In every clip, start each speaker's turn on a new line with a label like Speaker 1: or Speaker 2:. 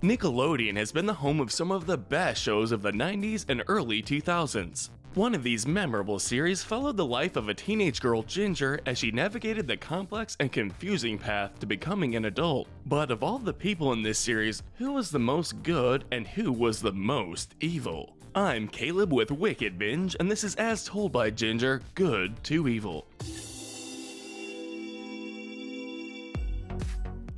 Speaker 1: Nickelodeon has been the home of some of the best shows of the 90s and early 2000s. One of these memorable series followed the life of a teenage girl, Ginger, as she navigated the complex and confusing path to becoming an adult. But of all the people in this series, who was the most good and who was the most evil? I'm Caleb with WickedBinge, and this is As Told by Ginger, Good to Evil.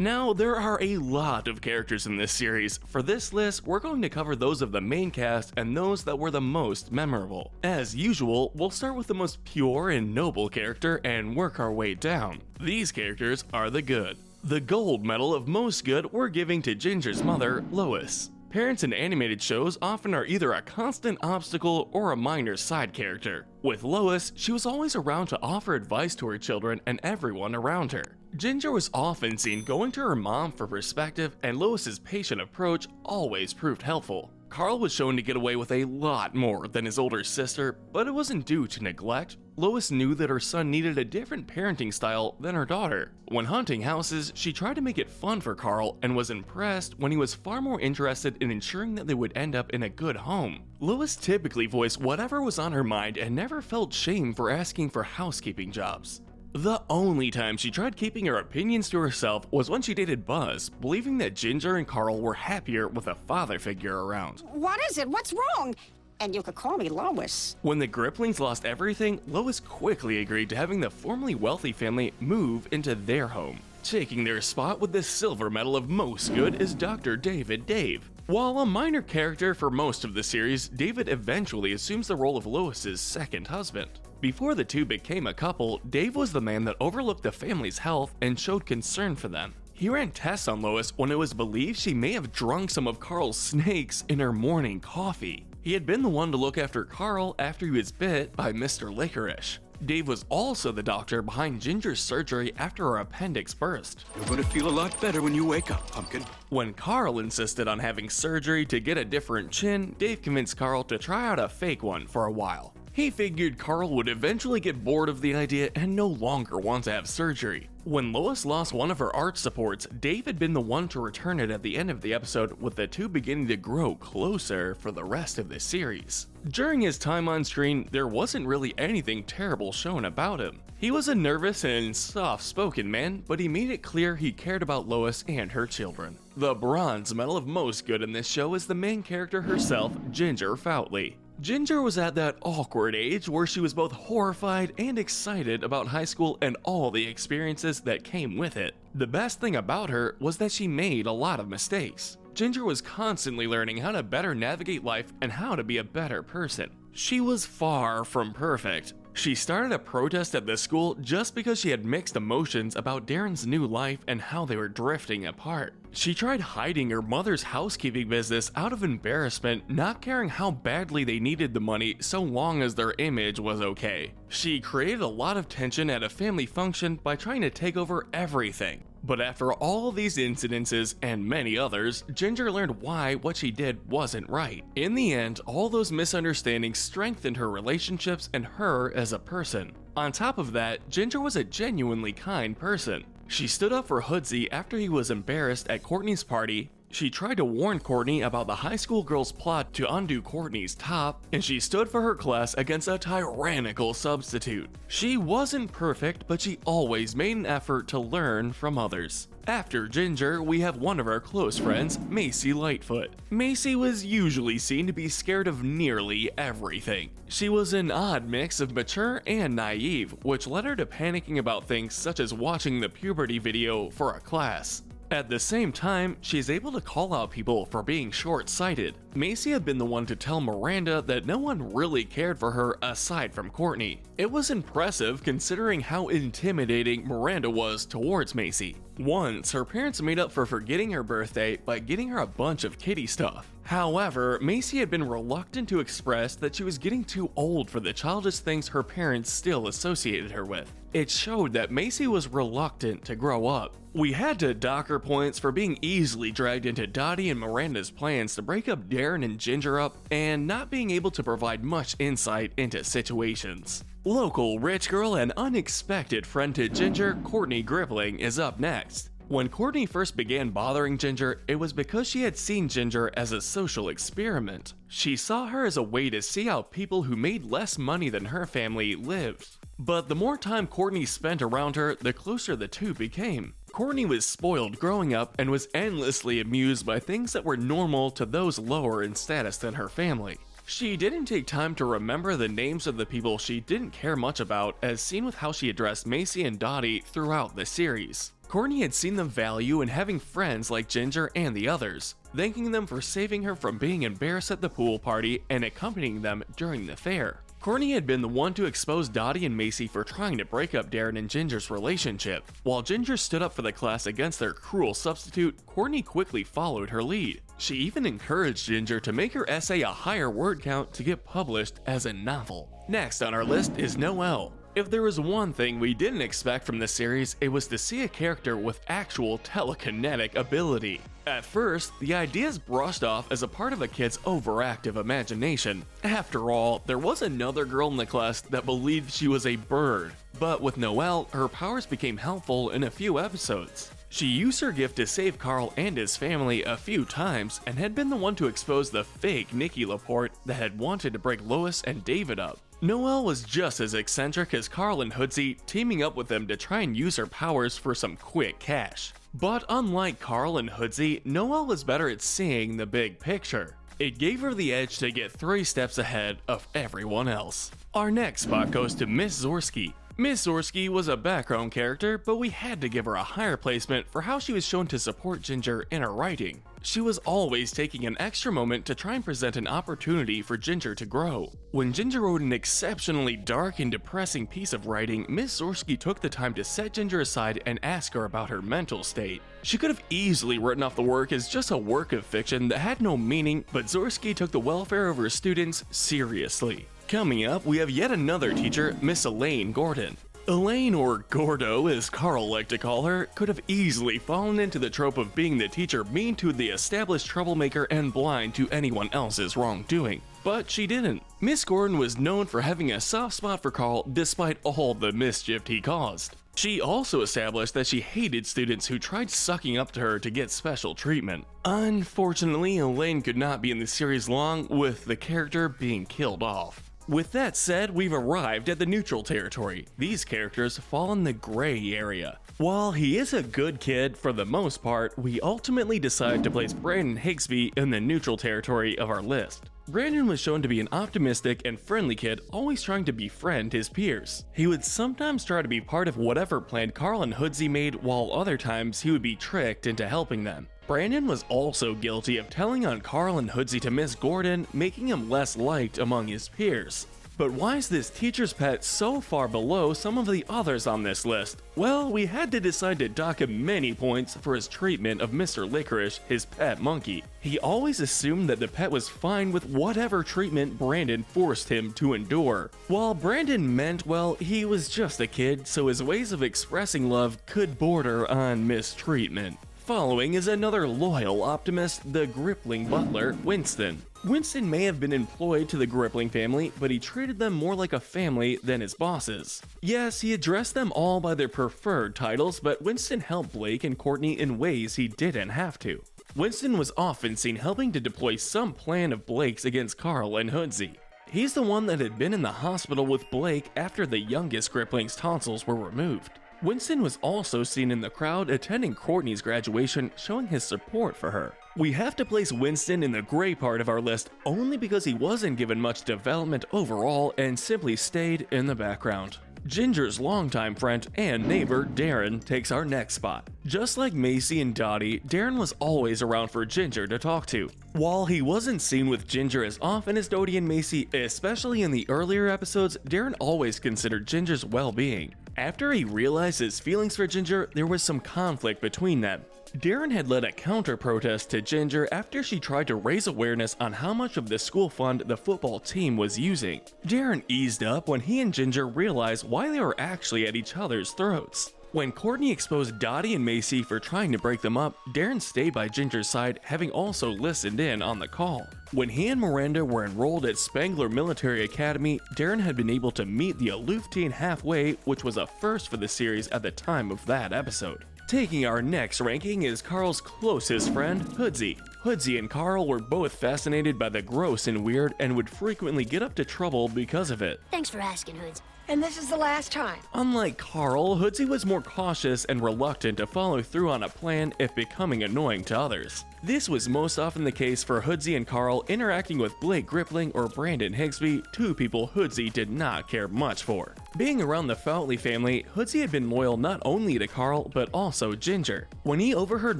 Speaker 1: Now, there are a lot of characters in this series. For this list, we're going to cover those of the main cast and those that were the most memorable. As usual, we'll start with the most pure and noble character and work our way down. These characters are the good. The gold medal of most good we're giving to Ginger's mother, Lois. Parents in animated shows often are either a constant obstacle or a minor side character. With Lois, she was always around to offer advice to her children and everyone around her. Ginger was often seen going to her mom for perspective, and Lois's patient approach always proved helpful. Carl was shown to get away with a lot more than his older sister, but it wasn't due to neglect. Lois knew that her son needed a different parenting style than her daughter. When hunting houses, she tried to make it fun for Carl and was impressed when he was far more interested in ensuring that they would end up in a good home. Lois typically voiced whatever was on her mind and never felt shame for asking for housekeeping jobs. The only time she tried keeping her opinions to herself was when she dated Buzz, believing that Ginger and Carl were happier with a father figure around.
Speaker 2: What is it? What's wrong? And you could call me Lois.
Speaker 1: When the Griplings lost everything, Lois quickly agreed to having the formerly wealthy family move into their home. Taking their spot with the silver medal of most good is Dr. David Dave. While a minor character for most of the series, David eventually assumes the role of Lois's second husband. Before the two became a couple, Dave was the man that overlooked the family's health and showed concern for them. He ran tests on Lois when it was believed she may have drunk some of Carl's snakes in her morning coffee. He had been the one to look after Carl after he was bit by Mr. Licorice. Dave was also the doctor behind Ginger's surgery after her appendix burst.
Speaker 3: You're gonna feel a lot better when you wake up, Pumpkin.
Speaker 1: When Carl insisted on having surgery to get a different chin, Dave convinced Carl to try out a fake one for a while. He figured Carl would eventually get bored of the idea and no longer want to have surgery. When Lois lost one of her arch supports, Dave had been the one to return it at the end of the episode, with the two beginning to grow closer for the rest of the series. During his time on screen, there wasn't really anything terrible shown about him. He was a nervous and soft-spoken man, but he made it clear he cared about Lois and her children. The bronze medal of most good in this show is the main character herself, Ginger Foutley. Ginger was at that awkward age where she was both horrified and excited about high school and all the experiences that came with it. The best thing about her was that she made a lot of mistakes. Ginger was constantly learning how to better navigate life and how to be a better person. She was far from perfect. She started a protest at the school just because she had mixed emotions about Darren's new life and how they were drifting apart. She tried hiding her mother's housekeeping business out of embarrassment, not caring how badly they needed the money so long as their image was okay. She created a lot of tension at a family function by trying to take over everything. But after all these incidences and many others, Ginger learned why what she did wasn't right. In the end, all those misunderstandings strengthened her relationships and her as a person. On top of that, Ginger was a genuinely kind person. She stood up for Hoodsey after he was embarrassed at Courtney's party. She tried to warn Courtney about the high school girl's plot to undo Courtney's top, and she stood for her class against a tyrannical substitute. She wasn't perfect, but she always made an effort to learn from others. After Ginger, we have one of our close friends, Macy Lightfoot. Macy was usually seen to be scared of nearly everything. She was an odd mix of mature and naive, which led her to panicking about things such as watching the puberty video for a class. At the same time, she's able to call out people for being short-sighted. Macy had been the one to tell Miranda that no one really cared for her aside from Courtney. It was impressive considering how intimidating Miranda was towards Macy. Once, her parents made up for forgetting her birthday by getting her a bunch of kitty stuff. However, Macy had been reluctant to express that she was getting too old for the childish things her parents still associated her with. It showed that Macy was reluctant to grow up. We had to dock her points for being easily dragged into Dottie and Miranda's plans to break up Darren and Ginger up, and not being able to provide much insight into situations. Local rich girl and unexpected friend to Ginger, Courtney Gripling, is up next. When Courtney first began bothering Ginger, it was because she had seen Ginger as a social experiment. She saw her as a way to see how people who made less money than her family lived. But the more time Courtney spent around her, the closer the two became. Courtney was spoiled growing up and was endlessly amused by things that were normal to those lower in status than her family. She didn't take time to remember the names of the people she didn't care much about, as seen with how she addressed Macy and Dottie throughout the series. Courtney had seen the value in having friends like Ginger and the others, thanking them for saving her from being embarrassed at the pool party and accompanying them during the fair. Courtney had been the one to expose Dottie and Macy for trying to break up Darren and Ginger's relationship. While Ginger stood up for the class against their cruel substitute, Courtney quickly followed her lead. She even encouraged Ginger to make her essay a higher word count to get published as a novel. Next on our list is Noelle. If there was one thing we didn't expect from this series, it was to see a character with actual telekinetic ability. At first, the ideas brushed off as a part of a kid's overactive imagination. After all, there was another girl in the class that believed she was a bird. But with Noelle, her powers became helpful in a few episodes. She used her gift to save Carl and his family a few times and had been the one to expose the fake Nikki Laporte that had wanted to break Lois and David up. Noelle was just as eccentric as Carl and Hoodsey, teaming up with them to try and use her powers for some quick cash. But unlike Carl and Hoodsey, Noelle was better at seeing the big picture. It gave her the edge to get 3 steps ahead of everyone else. Our next spot goes to Miss Zorski. Miss Zorski was a background character, but we had to give her a higher placement for how she was shown to support Ginger in her writing. She was always taking an extra moment to try and present an opportunity for Ginger to grow. When Ginger wrote an exceptionally dark and depressing piece of writing, Miss Zorski took the time to set Ginger aside and ask her about her mental state. She could have easily written off the work as just a work of fiction that had no meaning, but Zorski took the welfare of her students seriously. Coming up, we have yet another teacher, Miss Elaine Gordon. Elaine, or Gordo as Carl liked to call her, could have easily fallen into the trope of being the teacher mean to the established troublemaker and blind to anyone else's wrongdoing. But she didn't. Miss Gordon was known for having a soft spot for Carl despite all the mischief he caused. She also established that she hated students who tried sucking up to her to get special treatment. Unfortunately, Elaine could not be in the series long, with the character being killed off. With that said, we've arrived at the neutral territory. These characters fall in the gray area. While he is a good kid for the most part, we ultimately decide to place Brandon Higsby in the neutral territory of our list. Brandon was shown to be an optimistic and friendly kid, always trying to befriend his peers. He would sometimes try to be part of whatever plan Carl and Hoodsey made, while other times he would be tricked into helping them. Brandon was also guilty of telling on Carl and Hoodsey to Miss Gordon, making him less liked among his peers. But why is this teacher's pet so far below some of the others on this list? Well, we had to decide to dock him many points for his treatment of Mr. Licorice, his pet monkey. He always assumed that the pet was fine with whatever treatment Brandon forced him to endure. While Brandon meant well, he was just a kid, so his ways of expressing love could border on mistreatment. Following is another loyal optimist, the Grippling butler, Winston. Winston may have been employed to the Grippling family, but he treated them more like a family than his bosses. Yes, he addressed them all by their preferred titles, but Winston helped Blake and Courtney in ways he didn't have to. Winston was often seen helping to deploy some plan of Blake's against Carl and Hoodsey. He's the one that had been in the hospital with Blake after the youngest Grippling's tonsils were removed. Winston was also seen in the crowd attending Courtney's graduation, showing his support for her. We have to place Winston in the gray part of our list only because he wasn't given much development overall and simply stayed in the background. Ginger's longtime friend and neighbor, Darren, takes our next spot. Just like Macy and Dottie, Darren was always around for Ginger to talk to. While he wasn't seen with Ginger as often as Dottie and Macy, especially in the earlier episodes, Darren always considered Ginger's well-being. After he realized his feelings for Ginger, there was some conflict between them. Darren had led a counter-protest to Ginger after she tried to raise awareness on how much of the school fund the football team was using. Darren eased up when he and Ginger realized why they were actually at each other's throats. When Courtney exposed Dottie and Macy for trying to break them up, Darren stayed by Ginger's side, having also listened in on the call. When he and Miranda were enrolled at Spangler Military Academy, Darren had been able to meet the aloof teen halfway, which was a first for the series at the time of that episode. Taking our next ranking is Carl's closest friend, Hossain. Hossain and Carl were both fascinated by the gross and weird and would frequently get up to trouble because of it.
Speaker 4: Thanks for asking, Hoods.
Speaker 5: And this is the last time.
Speaker 1: Unlike Carl, Hossain was more cautious and reluctant to follow through on a plan if becoming annoying to others. This was most often the case for Hossain and Carl interacting with Blake Grippling or Brandon Higsby, two people Hossain did not care much for. Being around the Foutley family, Hossain had been loyal not only to Carl, but also Ginger. When he overheard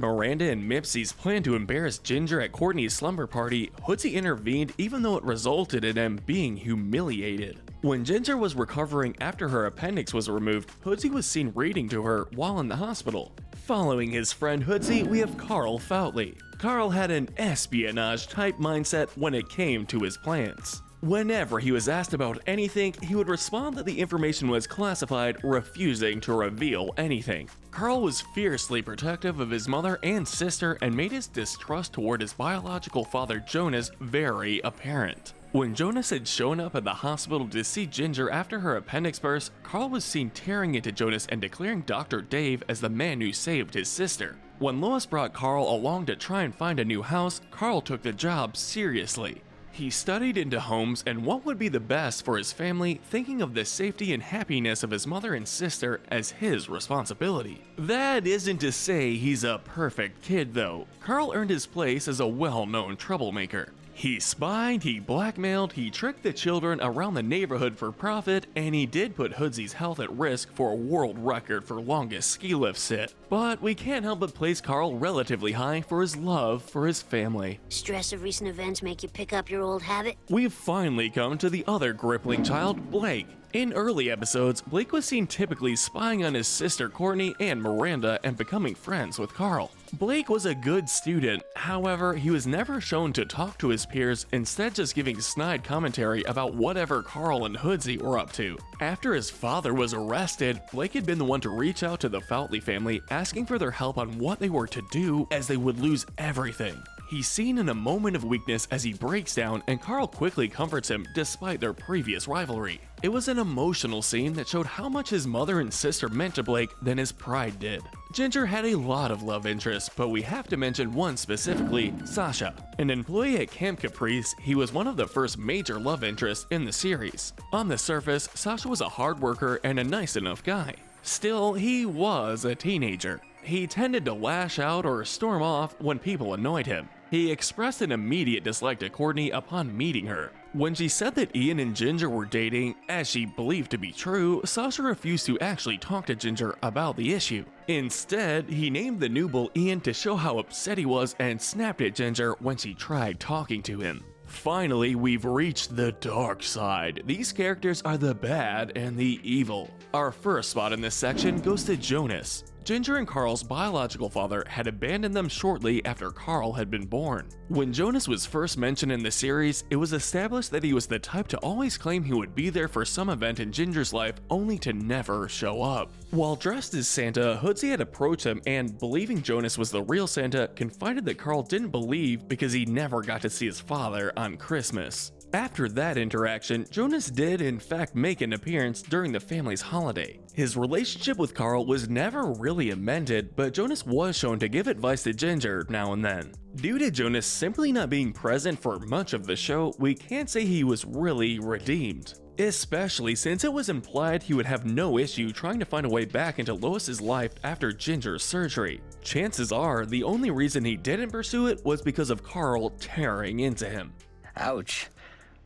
Speaker 1: Miranda and Mipsy's plan to embarrass Ginger at Courtney's slumber party, Hossain intervened even though it resulted in him being humiliated. When Ginger was recovering after her appendix was removed, Hossain was seen reading to her while in the hospital. Following his friend Hossain, we have Carl Foutley. Carl had an espionage-type mindset when it came to his plans. Whenever he was asked about anything, he would respond that the information was classified, refusing to reveal anything. Carl was fiercely protective of his mother and sister and made his distrust toward his biological father Jonas very apparent. When Jonas had shown up at the hospital to see Ginger after her appendix burst, Carl was seen tearing into Jonas and declaring Dr. Dave as the man who saved his sister. When Lois brought Carl along to try and find a new house, Carl took the job seriously. He studied into homes and what would be the best for his family, thinking of the safety and happiness of his mother and sister as his responsibility. That isn't to say he's a perfect kid though. Carl earned his place as a well-known troublemaker. He spied, he blackmailed, he tricked the children around the neighborhood for profit, and he did put Hoodsy's health at risk for a world record for longest ski lift sit. But we can't help but place Carl relatively high for his love for his family.
Speaker 4: Stress of recent events make you pick up your old habit?
Speaker 1: We've finally come to the other Grippling child, Blake. In early episodes, Blake was seen typically spying on his sister Courtney and Miranda and becoming friends with Carl. Blake was a good student, however, he was never shown to talk to his peers, instead just giving snide commentary about whatever Carl and Hoodsy were up to. After his father was arrested, Blake had been the one to reach out to the Foutley family asking for their help on what they were to do as they would lose everything. He's seen in a moment of weakness as he breaks down and Carl quickly comforts him despite their previous rivalry. It was an emotional scene that showed how much his mother and sister meant to Blake than his pride did. Ginger had a lot of love interests, but we have to mention one specifically, Sasha. An employee at Camp Caprice, he was one of the first major love interests in the series. On the surface, Sasha was a hard worker and a nice enough guy. Still, he was a teenager. He tended to lash out or storm off when people annoyed him. He expressed an immediate dislike to Courtney upon meeting her. When she said that Ian and Ginger were dating, as she believed to be true, Sasha refused to actually talk to Ginger about the issue. Instead, he named the new bull Ian to show how upset he was and snapped at Ginger when she tried talking to him. Finally, we've reached the dark side. These characters are the bad and the evil. Our first spot in this section goes to Jonas. Ginger and Carl's biological father had abandoned them shortly after Carl had been born. When Jonas was first mentioned in the series, it was established that he was the type to always claim he would be there for some event in Ginger's life only to never show up. While dressed as Santa, Hoodsy had approached him and, believing Jonas was the real Santa, confided that Carl didn't believe because he never got to see his father on Christmas. After that interaction, Jonas did in fact make an appearance during the family's holiday. His relationship with Carl was never really amended, but Jonas was shown to give advice to Ginger now and then. Due to Jonas simply not being present for much of the show, we can't say he was really redeemed. Especially since it was implied he would have no issue trying to find a way back into Lois's life after Ginger's surgery. Chances are, the only reason he didn't pursue it was because of Carl tearing into him.
Speaker 6: Ouch.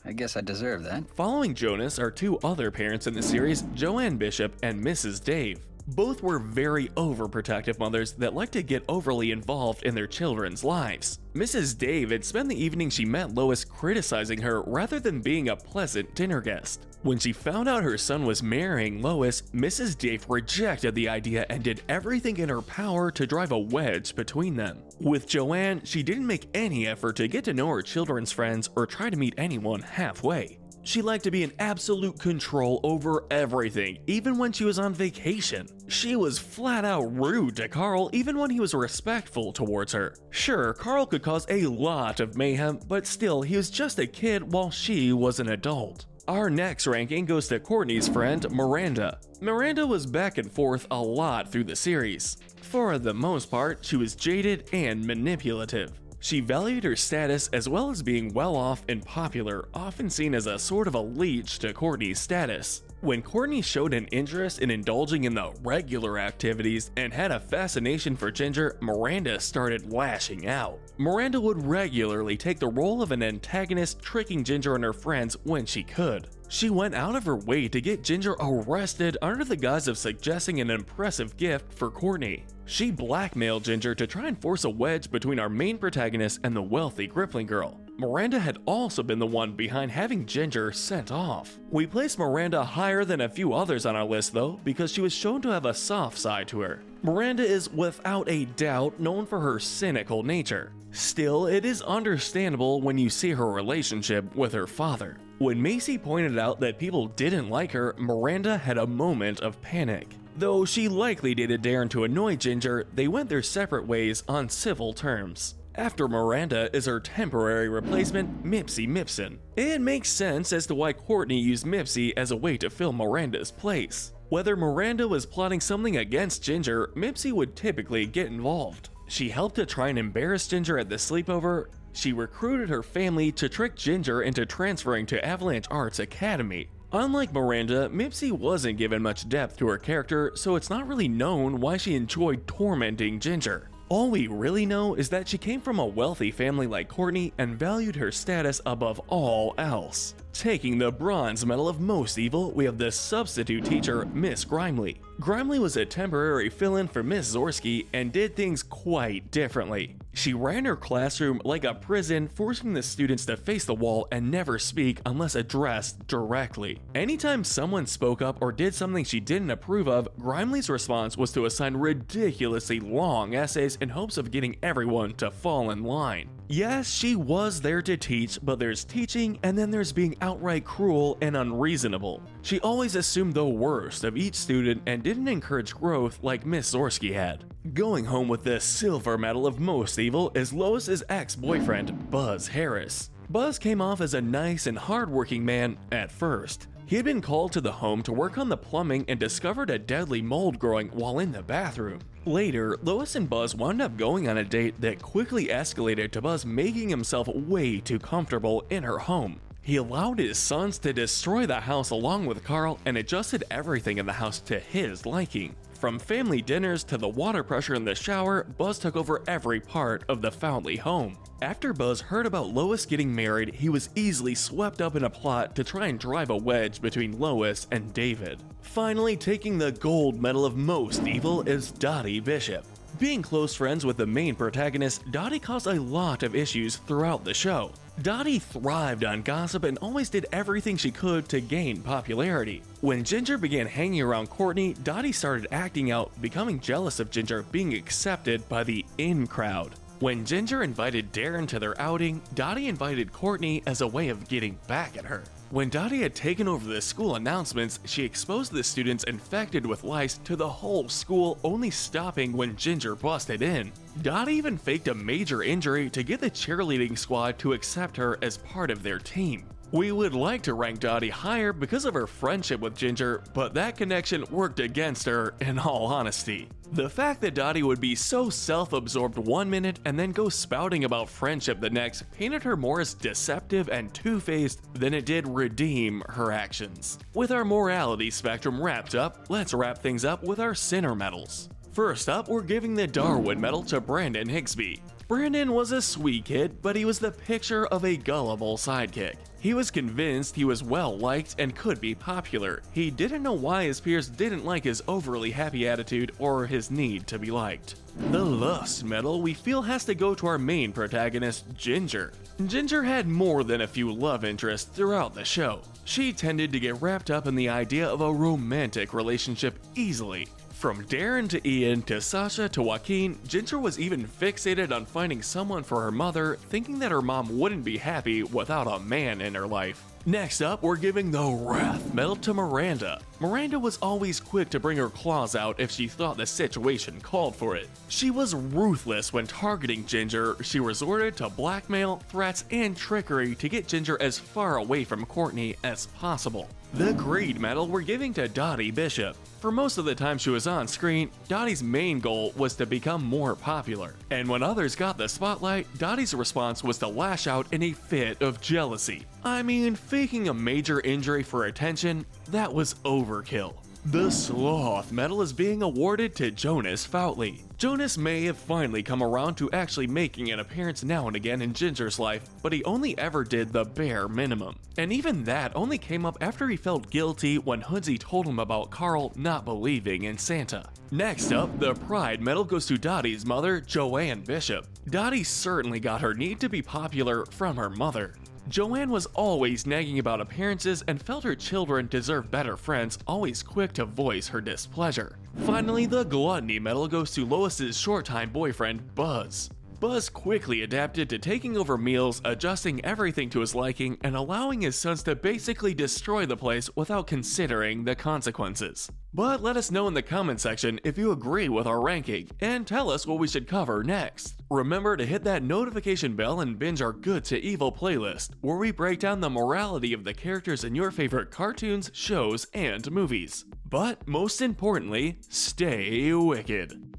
Speaker 6: I guess I deserve that.
Speaker 1: Following Jonas are two other parents in the series, Joanne Bishop and Mrs. Dave. Both were very overprotective mothers that like to get overly involved in their children's lives. Mrs. Dave had spent the evening she met Lois criticizing her rather than being a pleasant dinner guest. When she found out her son was marrying Lois, Mrs. Dave rejected the idea and did everything in her power to drive a wedge between them. With Joanne, she didn't make any effort to get to know her children's friends or try to meet anyone halfway. She liked to be in absolute control over everything, even when she was on vacation. She was flat out rude to Carl even when he was respectful towards her. Sure, Carl could cause a lot of mayhem, but still he was just a kid while she was an adult. Our next ranking goes to Courtney's friend, Miranda. Miranda was back and forth a lot through the series. For the most part, she was jaded and manipulative. She valued her status as well as being well off and popular, often seen as a sort of a leech to Courtney's status. When Courtney showed an interest in indulging in the regular activities and had a fascination for Ginger, Miranda started lashing out. Miranda would regularly take the role of an antagonist, tricking Ginger and her friends when she could. She went out of her way to get Ginger arrested under the guise of suggesting an impressive gift for Courtney. She blackmailed Ginger to try and force a wedge between our main protagonist and the wealthy Grippling girl. Miranda had also been the one behind having Ginger sent off. We placed Miranda higher than a few others on our list though, because she was shown to have a soft side to her. Miranda is without a doubt known for her cynical nature. Still, it is understandable when you see her relationship with her father. When Macy pointed out that people didn't like her, Miranda had a moment of panic. Though she likely dated Darren to annoy Ginger, they went their separate ways on civil terms. After Miranda is her temporary replacement, Mipsy Mipson. It makes sense as to why Courtney used Mipsy as a way to fill Miranda's place. Whether Miranda was plotting something against Ginger, Mipsy would typically get involved. She helped to try and embarrass Ginger at the sleepover. She recruited her family to trick Ginger into transferring to Avalanche Arts Academy. Unlike Miranda, Mipsy wasn't given much depth to her character, so it's not really known why she enjoyed tormenting Ginger. All we really know is that she came from a wealthy family like Courtney and valued her status above all else. Taking the bronze medal of most evil, we have the substitute teacher, Miss Grimley. Grimley was a temporary fill-in for Miss Zorski and did things quite differently. She ran her classroom like a prison, forcing the students to face the wall and never speak unless addressed directly. Anytime someone spoke up or did something she didn't approve of, Grimley's response was to assign ridiculously long essays in hopes of getting everyone to fall in line. Yes, she was there to teach, but there's teaching and then there's being outright cruel and unreasonable. She always assumed the worst of each student and didn't encourage growth like Miss Zorski had. Going home with the silver medal of most evil is Lois's ex-boyfriend, Buzz Harris. Buzz came off as a nice and hardworking man at first. He had been called to the home to work on the plumbing and discovered a deadly mold growing while in the bathroom. Later, Lois and Buzz wound up going on a date that quickly escalated to Buzz making himself way too comfortable in her home. He allowed his sons to destroy the house along with Carl and adjusted everything in the house to his liking. From family dinners to the water pressure in the shower, Buzz took over every part of the Foundley home. After Buzz heard about Lois getting married, he was easily swept up in a plot to try and drive a wedge between Lois and David. Finally, taking the gold medal of most evil is Dottie Bishop. Being close friends with the main protagonist, Dottie caused a lot of issues throughout the show. Dottie thrived on gossip and always did everything she could to gain popularity. When Ginger began hanging around Courtney, Dottie started acting out, becoming jealous of Ginger being accepted by the in crowd. When Ginger invited Darren to their outing, Dottie invited Courtney as a way of getting back at her. When Dottie had taken over the school announcements, she exposed the students infected with lice to the whole school, only stopping when Ginger busted in. Dottie even faked a major injury to get the cheerleading squad to accept her as part of their team. We would like to rank Dottie higher because of her friendship with Ginger, but that connection worked against her in all honesty. The fact that Dottie would be so self-absorbed one minute and then go spouting about friendship the next painted her more as deceptive and two-faced than it did redeem her actions. With our morality spectrum wrapped up, let's wrap things up with our sinner medals. First up, we're giving the Darwin Medal to Brandon Higsby. Brandon was a sweet kid, but he was the picture of a gullible sidekick. He was convinced he was well liked and could be popular. He didn't know why his peers didn't like his overly happy attitude or his need to be liked. The Lust Medal we feel has to go to our main protagonist, Ginger. Ginger had more than a few love interests throughout the show. She tended to get wrapped up in the idea of a romantic relationship easily. From Darren to Ian to Sasha to Joaquin, Ginger was even fixated on finding someone for her mother, thinking that her mom wouldn't be happy without a man in her life. Next up, we're giving the Wrath Medal to Miranda. Miranda was always quick to bring her claws out if she thought the situation called for it. She was ruthless when targeting Ginger. She resorted to blackmail, threats, and trickery to get Ginger as far away from Courtney as possible. The Greed Medal we're giving to Dottie Bishop. For most of the time she was on screen, Dottie's main goal was to become more popular. And when others got the spotlight, Dottie's response was to lash out in a fit of jealousy. I mean, faking a major injury for attention, that was overkill. The Sloth Medal is being awarded to Jonas Foutley. Jonas may have finally come around to actually making an appearance now and again in Ginger's life, but he only ever did the bare minimum. And even that only came up after he felt guilty when Hoodsie told him about Carl not believing in Santa. Next up, the Pride Medal goes to Dottie's mother, Joanne Bishop. Dottie certainly got her need to be popular from her mother. Joanne was always nagging about appearances and felt her children deserved better friends, always quick to voice her displeasure. Finally, the Gluttony Medal goes to Lois's short-time boyfriend, Buzz. Buzz quickly adapted to taking over meals, adjusting everything to his liking, and allowing his sons to basically destroy the place without considering the consequences. But let us know in the comment section if you agree with our ranking, and tell us what we should cover next. Remember to hit that notification bell and binge our Good to Evil playlist, where we break down the morality of the characters in your favorite cartoons, shows, and movies. But most importantly, stay wicked.